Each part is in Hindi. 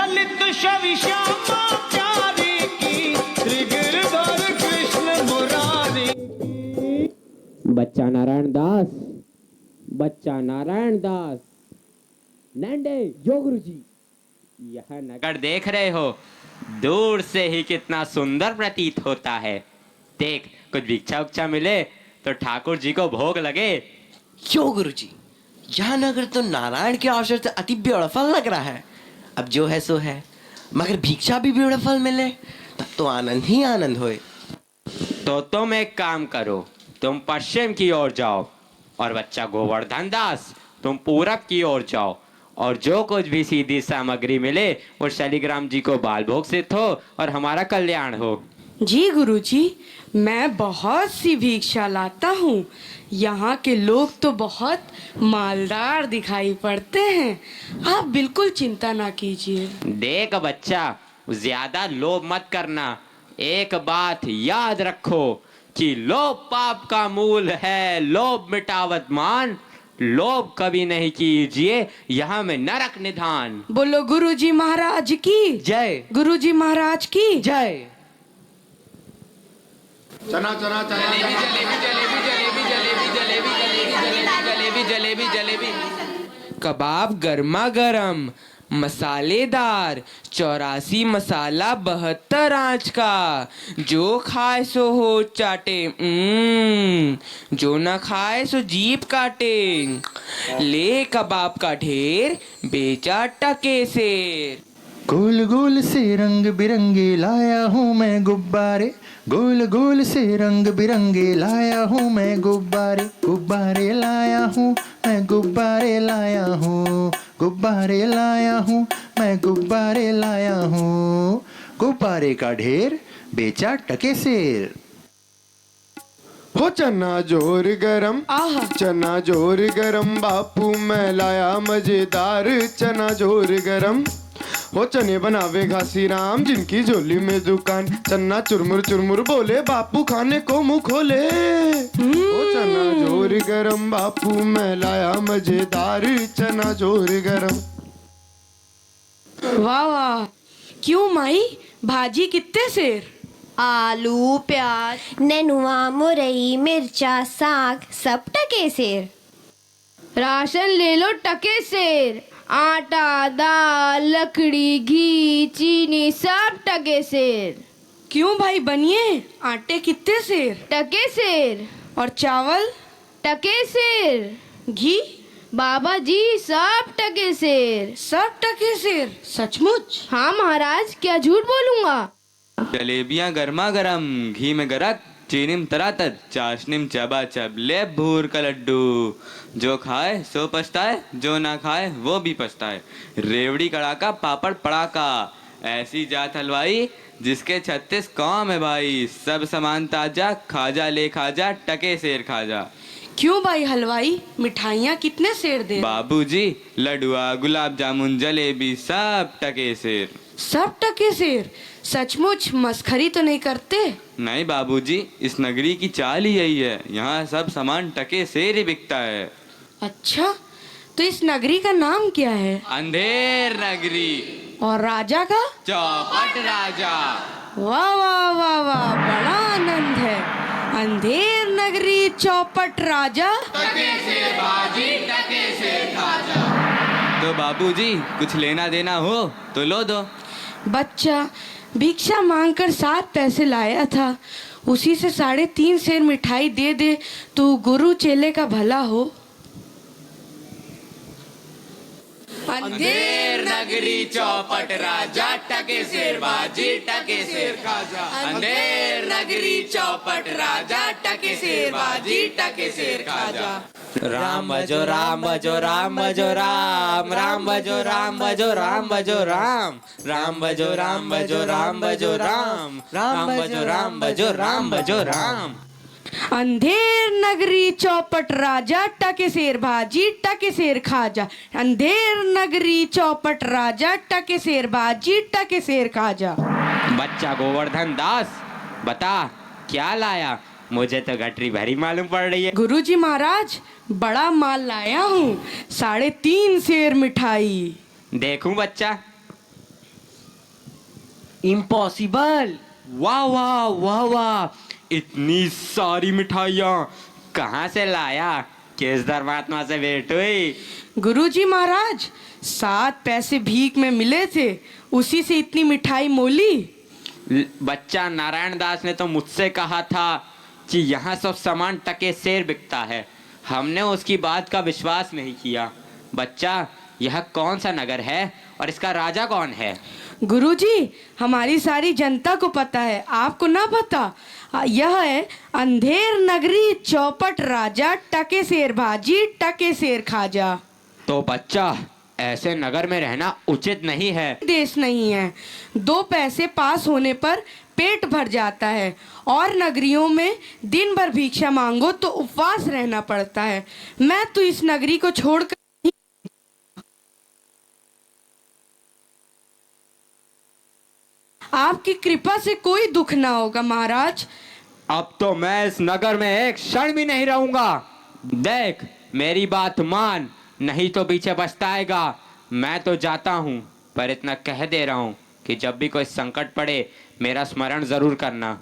ललित छवि श्यामा प्यारी की, श्री गिरधर कृष्ण मुरारी। बच्चा नारायण दास, बच्चा नारायण दास। नंदे जो गुरुजी। यह नगर देख रहे हो, दूर से ही कितना सुंदर प्रतीत होता है। देख, कुछ भिक्षा उक्षा मिले तो ठाकुर जी को भोग लगे। क्यों गुरुजी, यह नगर तो नारायण के अवसर से अति ब्यूटीफुल लग रहा है। अब जो है सो है, मगर भिक्षा भी ब्यूटीफुल मिले तब तो आनंद ही आनंद होए। तो तुम एक काम करो, तुम पश्चिम की ओर जाओ और बच्चा गोवर्धन दास तुम पूरब की ओर जाओ, और जो कुछ भी सीधी सामग्री मिले वो शालिग्राम जी को बाल भोग सिद्ध हो और हमारा कल्याण हो। जी गुरुजी, मैं बहुत सी भिक्षा लाता हूँ। यहाँ के लोग तो बहुत मालदार दिखाई पड़ते हैं। आप बिल्कुल चिंता ना कीजिए। देख बच्चा, ज्यादा लोभ मत करना। एक बात याद रखो कि लोभ पाप का मूल है, लोभ मिटावत मान। लोभ कभी नहीं कीजिए, यहाँ में नरक निधान। बोलो गुरुजी महाराज की जय। गुरुजी महाराज की जय। चना चना चना जलेबी जलेबी जलेबी जलेबी जलेबी जलेबी जलेबी जलेबी जलेबी। कबाब गर्मा गर्म मसालेदार 84 मसाला 72 आंच का, जो खाए सो हो चाटे, जो ना खाए सो जीभ काटे। ले कबाब का ढेर बेचा टके सेर। गोल गोल से रंग बिरंगे लाया हूँ मैं गुब्बारे, गोल गोल से रंग बिरंगे लाया हूँ मैं गुब्बारे, गुब्बारे लाया हूँ मैं गुब्बारे लाया हूँ, गुब्बारे लाया हूँ मैं गुब्बारे लाया हूँ। गुब्बारे का ढेर बेचा टके सेर। हो चना जोर गरम, आहा। चना जोर गरम बापू मैं लाया मजेदार चना जोर गरम। हो चने बनावे घासी राम जिनकी झोली में दुकान, चन्ना चुरमुर चुरमुर बोले बापू खाने को मुंह खोले। हो चना जोर गरम बापू मैं लाया मजेदार चना जोर गरम। वाह वाह। क्यों माई, भाजी कितने सेर? आलू प्याज नेनुआ मुरई मिर्चा साग सब टके सेर। राशन ले लो टके सेर। आटा दाल लकड़ी घी चीनी सब टके सेर। क्यों भाई बनिए, आटे कितने सेर? टके सेर। और चावल? टके सेर। घी? बाबा जी सब टके सेर। सब टके सेर? सचमुच? हाँ महाराज, क्या झूठ बोलूंगा। जलेबियां गर्मा गर्म घी में गरक, चीनी में तरातर, चाशनी में चबाचब, ले भूर का लड्डू। जो खाए सो पछताए, जो ना खाए वो भी पछताए। रेवड़ी कड़ाका पापड़ पड़ाका, ऐसी जात हलवाई जिसके 36 काम है भाई। सब सामान ताजा, खाजा ले खाजा टके सेर खाजा। क्यों भाई हलवाई, मिठाइयाँ कितने सेर दे? बाबूजी लडुआ गुलाब जामुन जलेबी सब टके सेर। सब टके सेर? सचमुच मस्खरी तो नहीं करते? नहीं बाबूजी, इस नगरी की चाल ही यही है, यहाँ सब सामान टके सेर ही बिकता है। अच्छा, तो इस नगरी का नाम क्या है? अंधेर नगरी। और राजा का? चौपट राजा। वाह वाह वाह वाह, बड़ा आनंद है। अंधेर नगरी चौपट राजा। तो बाबूजी कुछ लेना देना हो तो लो दो। बच्चा भिक्षा मांगकर 7 पैसे लाया था, उसी से 3.5 सेर मिठाई दे दे तो गुरु चेले का भला हो। अंधेर नगरी चौपट राजा टके सेर बाजी टके सेर खाजा। अंधेर नगरी चौपट राजा टके सेर बाजी टके सेर खाजा। राम भजो राम भजो राम भजो राम, राम भजो राम भजो राम भजो राम, राम भजो राम भजो राम भजो राम, राम भजो राम भजो राम भजो राम। अंधेर नगरी चौपट राजा टके सेर भाजी टके सेर खाजा। अंधेर नगरी चौपट राजा टके सेर भाजी टके सेर खाजा। बच्चा गोवर्धन दास, बता क्या लाया? मुझे तो गठरी भरी मालूम पड़ रही है। गुरुजी महाराज, बड़ा माल लाया हूँ, 3.5 सेर मिठाई। देखूं बच्चा? इम्पॉसिबल। वाह वाह वाह वाह, इतनी सारी मिठाइयाँ कहाँ से लाया? किस धर्मात्मा से भेंट हुई? गुरुजी महाराज 7 पैसे भीख में मिले थे, उसी से इतनी मिठाई मोली। बच्चा नारायण दास ने तो मुझसे कहा था कि यहाँ सब सामान टके सेर बिकता है। हमने उसकी बात का विश्वास नहीं किया। बच्चा, यह कौन सा नगर है और इसका राजा कौन है? गुरुजी, हमारी सारी जनता को पता है, आपको ना पता? यह है अंधेर नगरी चौपट राजा टके शेर भाजी टके शेर खाजा। तो बच्चा, ऐसे नगर में रहना उचित नहीं है। देश नहीं है, 2 पैसे पास होने पर पेट भर जाता है, और नगरियों में दिन भर भिक्षा मांगो तो उपवास रहना पड़ता है। मैं तो इस नगरी को छोड़कर आपकी कृपा से कोई दुख ना होगा महाराज। अब तो मैं इस नगर में एक क्षण भी नहीं रहूंगा। देख, मेरी बात मान, नहीं तो पीछे पछताएगा। मैं तो जाता हूँ, पर इतना कह दे रहा हूँ कि जब भी कोई संकट पड़े मेरा स्मरण जरूर करना।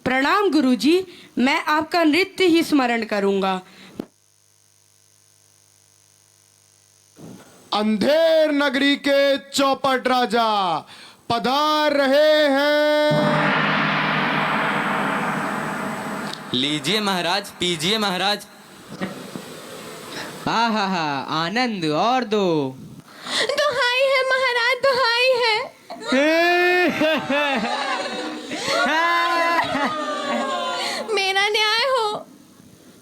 प्रणाम गुरुजी, मैं आपका नृत्य ही स्मरण करूंगा। अंधेर नगरी के चौपट राजा पधार रहे हैं। लीजिए महाराज, पीजिए महाराज। हा हा हा, आनंद और दो। दुहाई है महाराज, दुहाई है। मेरा न्याय हो।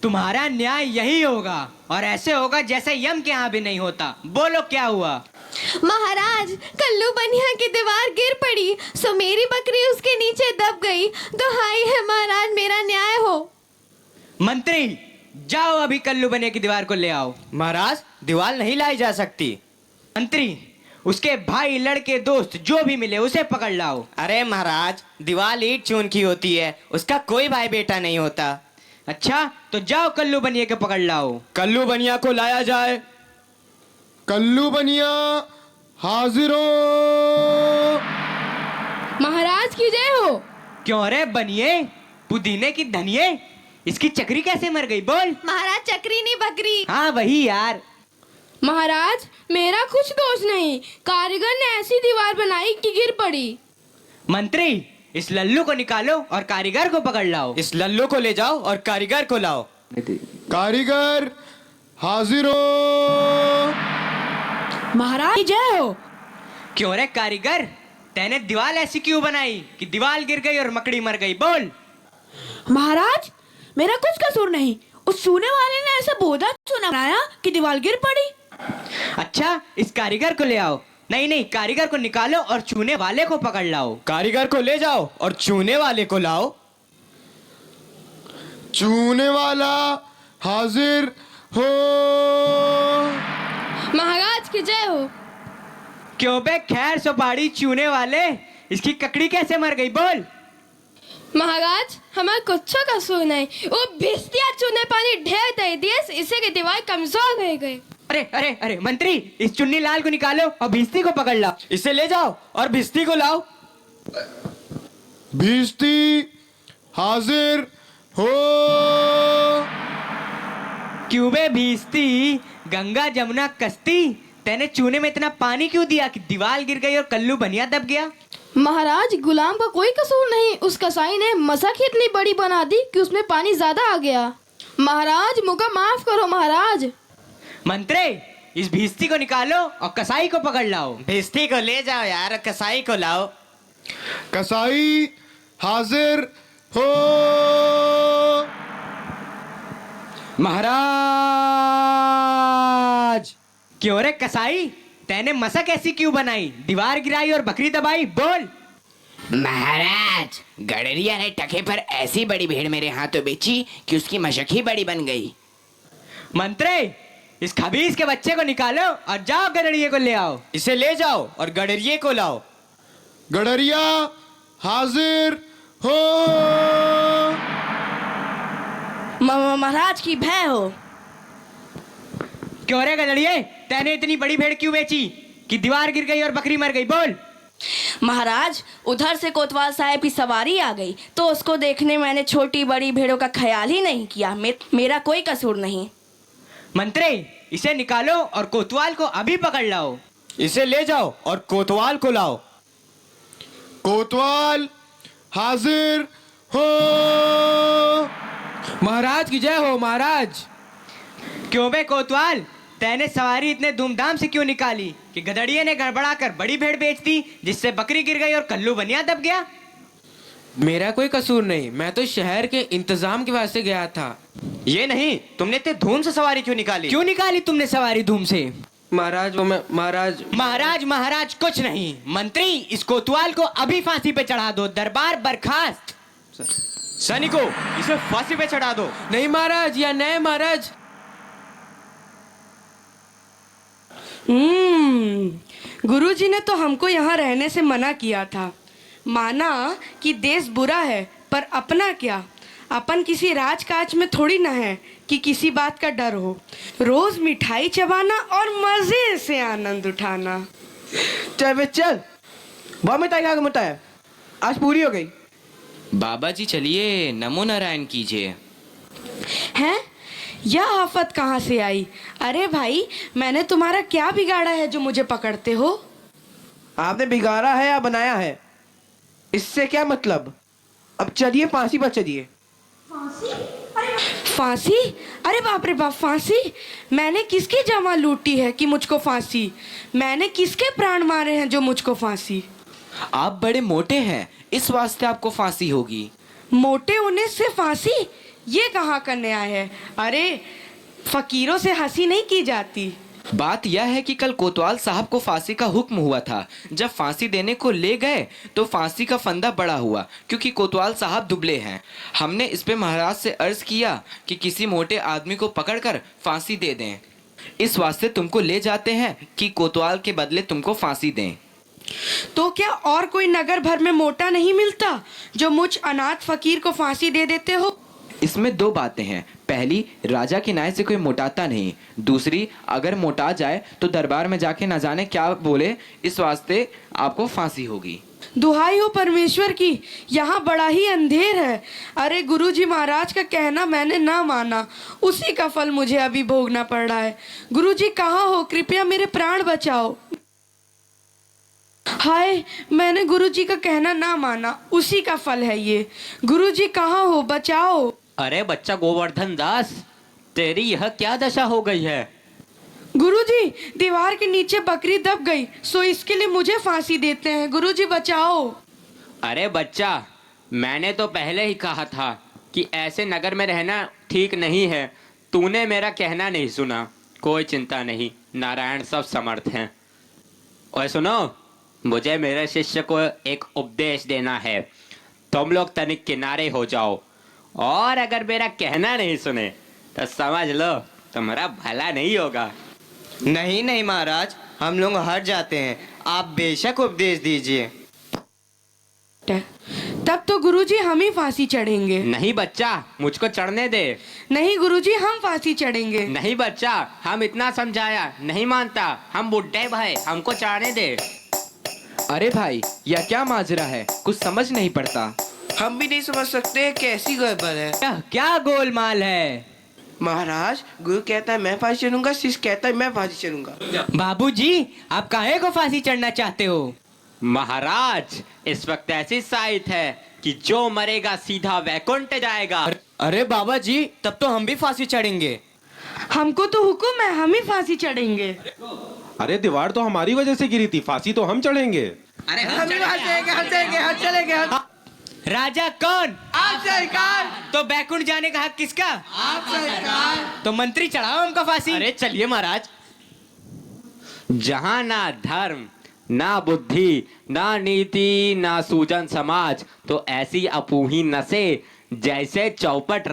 तुम्हारा न्याय यही होगा, और ऐसे होगा जैसे यम के यहाँ भी नहीं होता। बोलो क्या हुआ? महाराज, कल्लू बनिया की दीवार गिर पड़ी, सो मेरी बकरी उसके नीचे दब गई। दुहाई है महाराज, मेरा न्याय हो। मंत्री, जाओ अभी कल्लू बनिया की दीवार को ले आओ। महाराज, दीवार नहीं लाई जा सकती। मंत्री, उसके भाई, लड़के, दोस्त जो भी मिले उसे पकड़ लाओ। अरे महाराज, दीवार ईंट चून की होती है, उसका कोई भाई बेटा नहीं होता। अच्छा, तो जाओ कल्लू बनिया के पकड़ लाओ। कल्लू बनिया को लाया जाए। कल्लू बनिया हाजिर हो। महाराज की जय हो। क्यों रे बनिए, पुदीने की धनिये, इसकी चक्री कैसे मर गई? बोल। महाराज, चक्री नहीं बकरी। हाँ वही यार। महाराज, मेरा कुछ दोष नहीं, कारीगर ने ऐसी दीवार बनाई कि गिर पड़ी। मंत्री, इस लल्लू को निकालो और कारीगर को पकड़ लाओ। इस लल्लू को ले जाओ और कारीगर को लाओ। कारीगर हाजिर हो। महाराज की जय हो। क्यों रे कारीगर, तैने दीवार ऐसी क्यों बनाई कि दीवार गिर गई और मकड़ी मर गई? बोल। महाराज, मेरा कुछ कसूर नहीं, उस छूने वाले ने ऐसा बोधा चूना बनाया कि दीवार गिर पड़ी। अच्छा, इस कारीगर को ले आओ। नहीं नहीं, कारीगर को निकालो और चूने वाले को पकड़ लाओ। कारीगर को ले जाओ और चूने वाले को लाओ। चूने वाला हाजिर हो। महाराज की जय हो। क्यों बे खैर सुपारी चूने वाले, इसकी ककड़ी कैसे मर गई? बोल। महाराज, हमारा कुछ कसूर नहीं, वो भिस्तिया चूने पानी ढेर दे दिए, इससे की दीवार कमजोर रह गई। अरे अरे अरे मंत्री, इस चुन्नी लाल को निकालो और भिस्ती को पकड़ लाओ। इसे ले जाओ और भिस्ती को लाओ। भिस्ती हाजिर हो। क्यों बे भिस्ती, गंगा जमुना कश्ती, तैने चूने में इतना पानी क्यों दिया कि दीवार गिर गई और कल्लू बनिया दब गया? महाराज, गुलाम का कोई कसूर नहीं, उस कसाई ने मसक ही इतनी बड़ी बना दी कि उसमें पानी ज्यादा आ गया। महाराज, मुझे माफ करो महाराज। मंत्री, इस भिस्ती को निकालो और कसाई को पकड़ लाओ। भिस्ती को ले जाओ यार, कसाई को लाओ। कसाई हाजिर हो। महाराज, क्यों रे कसाई, तैने मसक ऐसी क्यों बनाई, दीवार गिराई और बकरी दबाई? बोल। महाराज, गडरिया ने टके पर ऐसी बड़ी भीड़ मेरे हाथों बेची कि उसकी मशक ही बड़ी बन गई। मंत्री, इस खबीस के बच्चे को निकालो और जाओ गडरिये को ले आओ। इसे ले जाओ और गडरिये को लाओ। गडरिया हाजिर हो। महाराज की भय हो। क्यों रे गडरिये, तैने इतनी बड़ी भेड़ क्यों बेची कि दीवार गिर गई और बकरी मर गई? बोल। महाराज, उधर से कोतवाल साहब की सवारी आ गई तो उसको देखने मैंने छोटी बड़ी भेड़ों का ख्याल ही नहीं किया। मेरा कोई कसूर नहीं। मंत्री, इसे निकालो और कोतवाल को अभी पकड़ लाओ। इसे ले जाओ और कोतवाल को लाओ। कोतवाल हाजिर हो। महाराज की जय हो। महाराज, क्यों बे कोतवाल, तैने सवारी इतने धूमधाम से क्यों निकाली कि गधड़िए ने गड़बड़ा कर बड़ी भेड़ बेच दी, जिससे बकरी गिर गई और कल्लू बनिया दब गया? मेरा कोई कसूर नहीं, मैं तो शहर के इंतजाम के वास्ते गया था। ये नहीं, तुमने इतने धूम से सवारी क्यों निकाली? क्यों निकाली तुमने सवारी धूम से? महाराज वो मैं महाराज कुछ नहीं। मंत्री, इस कोतवाल को अभी फांसी पे चढ़ा दो। दरबार बर्खास्त। सैनिकों, इसे फांसी पे चढ़ा दो। नहीं महाराज, या नहीं महाराज। गुरुजी ने तो हमको यहाँ रहने से मना किया था। माना कि देश बुरा है, पर अपना क्या, अपन किसी राजकाज में थोड़ी ना है कि किसी बात का डर हो। रोज मिठाई चबाना और मजे से आनंद उठाना। चल बे चल, बहुत मिठाई खा के मोटा है, आज पूरी हो गई। बाबा जी चलिए, नमो नारायण कीजिए। हैं? यह आफत कहाँ से आई? अरे भाई, मैंने तुम्हारा क्या बिगाड़ा है जो मुझे पकड़ते हो? आपने बिगाड़ा है या बनाया है, इससे क्या मतलब। अब चलिए फांसी पर चलिए। फांसी? अरे बाप रे बाप, फांसी? मैंने किसकी जमा लूटी है कि मुझको फांसी? मैंने किसके प्राण मारे हैं जो मुझको फांसी? आप बड़े मोटे हैं, इस वास्ते आपको फांसी होगी। मोटे होने से फांसी? ये कहाँ का न्याय है? अरे फकीरों से हंसी नहीं की जाती। बात यह है कि कल कोतवाल साहब को फांसी का हुक्म हुआ था। जब फांसी देने को ले गए तो फांसी का फंदा बड़ा हुआ, क्योंकि कोतवाल साहब दुबले हैं। हमने इस पे महाराज से अर्ज किया कि किसी मोटे आदमी को पकड़कर फांसी दे दें। इस वास्ते तुमको ले जाते हैं कि कोतवाल के बदले तुमको फांसी दें। तो क्या और कोई नगर भर में मोटा नहीं मिलता जो मुझ अनाथ फकीर को फांसी दे देते हो? इसमें दो बातें हैं। पहली, राजा के न्याय से कोई मोटाता नहीं। दूसरी, अगर मोटा जाए तो दरबार में जाके न जाने क्या बोले, इस वास्ते आपको फांसी होगी। दुहाई हो परमेश्वर की, यहाँ बड़ा ही अंधेर है। अरे गुरुजी महाराज का कहना मैंने ना माना, उसी का फल मुझे अभी भोगना पड़ रहा है। गुरुजी कहाँ हो? कृपया मेरे प्राण बचाओ। हाय, मैंने गुरुजी का कहना ना माना, उसी का फल है ये। गुरुजी कहाँ हो? बचाओ। अरे बच्चा गोवर्धन दास, तेरी यह क्या दशा हो गई है? गुरुजी, दीवार के नीचे बकरी दब गई, सो इसके लिए मुझे फांसी देते हैं। गुरुजी बचाओ। अरे बच्चा, मैंने तो पहले ही कहा था कि ऐसे नगर में रहना ठीक नहीं है। तूने मेरा कहना नहीं सुना। कोई चिंता नहीं, नारायण सब समर्थ हैं। और सुनो, मुझे मेरे शिष्य को एक उपदेश देना है। तुम लोग तनिक किनारे हो जाओ, और अगर मेरा कहना नहीं सुने तो समझ लो तुम्हारा भला नहीं होगा। नहीं नहीं महाराज, हम लोग हट जाते हैं, आप बेशक उपदेश दीजिए। तब तो गुरुजी हम ही फांसी चढ़ेंगे। नहीं बच्चा, मुझको चढ़ने दे। नहीं गुरुजी, हम फांसी चढ़ेंगे। नहीं बच्चा, हम इतना समझाया, नहीं मानता। हम बुढ़े भाई, हमको चढ़ने दे। अरे भाई, यह क्या माजरा है, कुछ समझ नहीं पड़ता। हम भी नहीं समझ सकते कैसी गड़बड़ है। क्या गोलमाल है? महाराज, गुरु कहता है मैं फांसी चढ़ूंगा, शिष्य कहता है मैं फांसी चढ़ूंगा। बाबूजी, आप काहे को फांसी चढ़ना चाहते हो? महाराज, इस वक्त ऐसी साइट है कि जो मरेगा सीधा वैकुंठ जाएगा। अरे बाबा जी, तब तो हम भी फांसी चढ़ेंगे। हमको तो हुक्म है, हम ही फांसी चढ़ेंगे। अरे दीवार तो हमारी वजह से गिरी थी, फांसी तो हम चढ़ेंगे। अरे हम चलेंगे। राजा कौन? आप सरकार। तो बैकुंठ जाने का हक किसका? आप सरकार। तो मंत्री चढ़ाओ हमका फांसी। अरे चलिए महाराज। जहां ना धर्म, ना बुद्धि, ना नीति, ना सूजन समाज, तो ऐसी अपूही नसें जैसे चौपट